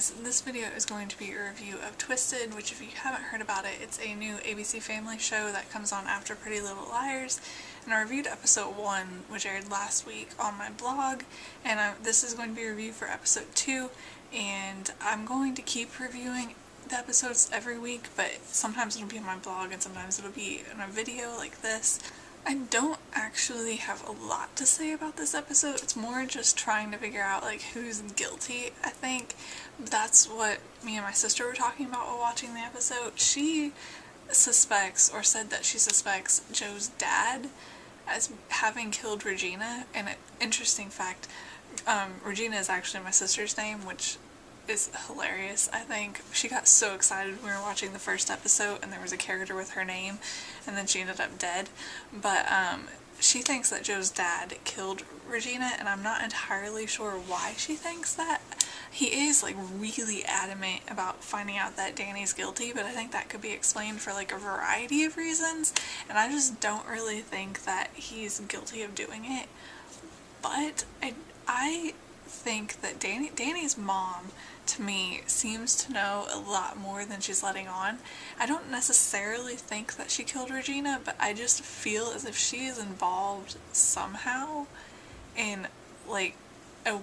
guys, this video is going to be a review of Twisted, which if you haven't heard about it, it's a new ABC Family show that comes on after Pretty Little Liars, and I reviewed episode 1, which aired last week on my blog, and this is going to be a review for episode 2, and I'm going to keep reviewing the episodes every week, but sometimes it'll be on my blog and sometimes it'll be in a video like this. I don't actually have a lot to say about this episode. It's more just trying to figure out like who's guilty, I think. That's what me and my sister were talking about while watching the episode. She suspects, or said that she suspects, Joe's dad as having killed Regina. And an interesting fact, Regina is actually my sister's name, which is hilarious, I think. She got so excited when we were watching the first episode and there was a character with her name and then she ended up dead. But she thinks that Joe's dad killed Regina, and I'm not entirely sure why she thinks that. He is like really adamant about finding out that Danny's guilty, but I think that could be explained for like a variety of reasons, and I just don't really think that he's guilty of doing it. But I think that Danny's mom, to me, seems to know a lot more than she's letting on. I don't necessarily think that she killed Regina, but I just feel as if she is involved somehow in like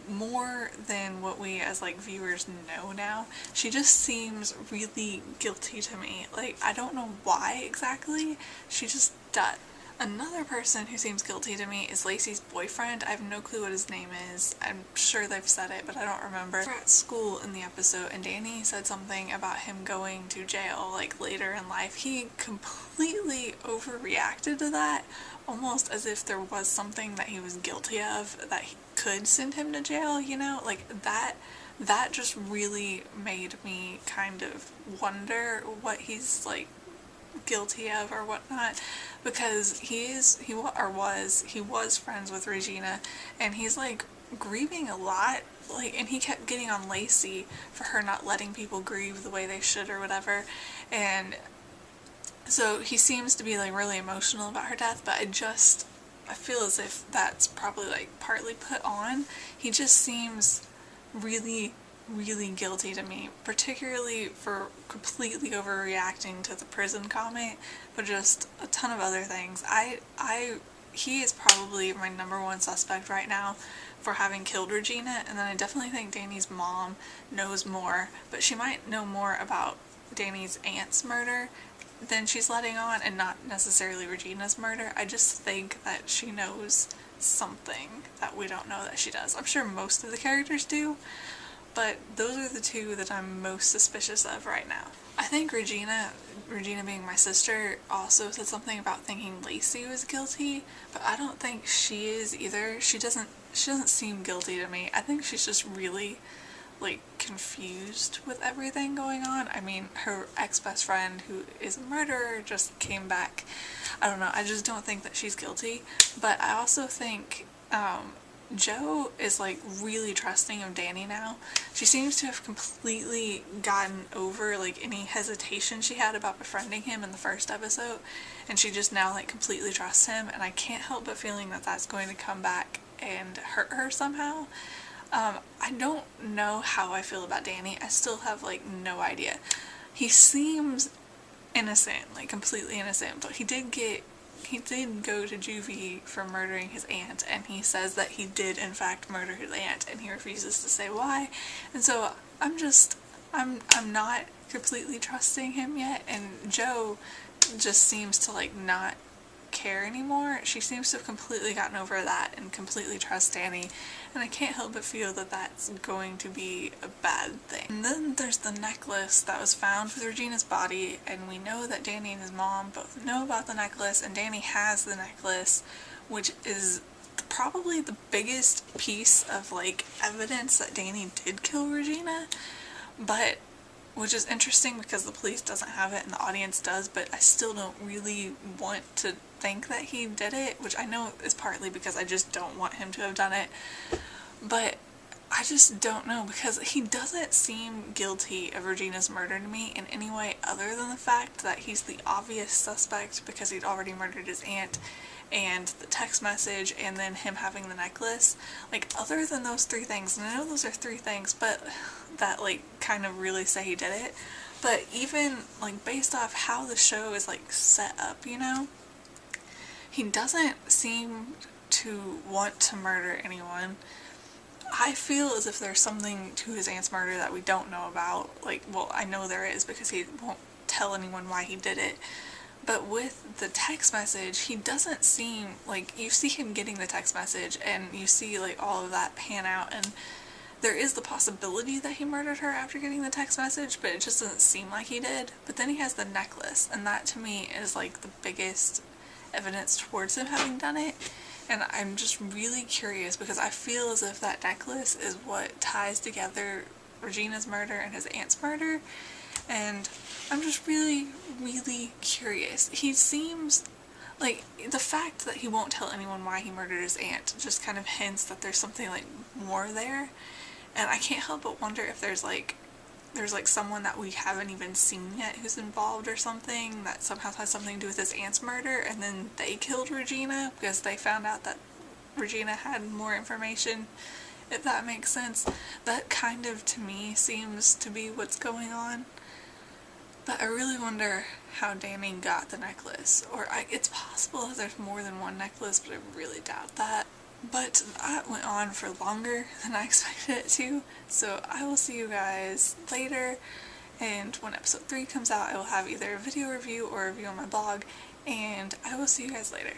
more than what we as like viewers know now. She just seems really guilty to me. Like, I don't know why exactly, she just does. Another person who seems guilty to me is Lacey's boyfriend. I have no clue what his name is. I'm sure they've said it, but I don't remember. We're at school in the episode and Danny said something about him going to jail like later in life. He completely overreacted to that, almost as if there was something that he was guilty of that could send him to jail, you know? Like that just really made me kind of wonder what he's like guilty of or whatnot, because he was friends with Regina, and he's like grieving a lot, like, and he kept getting on Lacey for her not letting people grieve the way they should or whatever, and so he seems to be like really emotional about her death, but I feel as if that's probably like partly put on. He just seems really guilty to me, particularly for completely overreacting to the prison comment, but just a ton of other things. He is probably my #1 suspect right now for having killed Regina, and then I definitely think Danny's mom knows more, but she might know more about Danny's aunt's murder than she's letting on, and not necessarily Regina's murder. I just think that she knows something that we don't know that she does. I'm sure most of the characters do, but those are the two that I'm most suspicious of right now. I think Regina being my sister, also said something about thinking Lacey was guilty, but I don't think she is either. She doesn't seem guilty to me. I think she's just really like confused with everything going on. I mean, her ex-best friend, who is a murderer, just came back. I don't know, I just don't think that she's guilty. But I also think Joe is like really trusting of Danny now. She seems to have completely gotten over like any hesitation she had about befriending him in the first episode, and she just now like completely trusts him, and I can't help but feeling that that's going to come back and hurt her somehow. I don't know how I feel about Danny. I still have like no idea. He seems innocent, like completely innocent, but he did go to juvie for murdering his aunt, and he says that he did in fact murder his aunt, and he refuses to say why. And so I'm not completely trusting him yet, and Joe just seems to like not care anymore. She seems to have completely gotten over that and completely trust Danny, and I can't help but feel that that's going to be a bad thing. And then there's the necklace that was found with Regina's body, and we know that Danny and his mom both know about the necklace, and Danny has the necklace, which is probably the biggest piece of like evidence that Danny did kill Regina, but which is interesting because the police doesn't have it and the audience does, but I still don't really want to think that he did it, which I know is partly because I just don't want him to have done it, but I just don't know, because he doesn't seem guilty of Regina's murder to me in any way other than the fact that he's the obvious suspect because he'd already murdered his aunt, and the text message, and then him having the necklace. Like, other than those three things, and I know those are three things, but that like kind of really say he did it, but even like based off how the show is like set up, you know, he doesn't seem to want to murder anyone. I feel as if there's something to his aunt's murder that we don't know about. Like, well, I know there is because he won't tell anyone why he did it. But with the text message, he doesn't seem like, you see him getting the text message and you see like all of that pan out, and there is the possibility that he murdered her after getting the text message, but it just doesn't seem like he did. But then he has the necklace, and that to me is like the biggest evidence towards him having done it. And I'm just really curious because I feel as if that necklace is what ties together Regina's murder and his aunt's murder. And I'm just really, really curious. He seems like, the fact that he won't tell anyone why he murdered his aunt just kind of hints that there's something like more there. And I can't help but wonder if there's like someone that we haven't even seen yet who's involved or something that somehow has something to do with his aunt's murder, and then they killed Regina because they found out that Regina had more information, if that makes sense. That kind of, to me, seems to be what's going on. But I really wonder how Danny got the necklace. Or it's possible that there's more than one necklace, but I really doubt that. But that went on for longer than I expected it to, so I will see you guys later, and when episode 3 comes out I will have either a video review or a review on my blog, and I will see you guys later.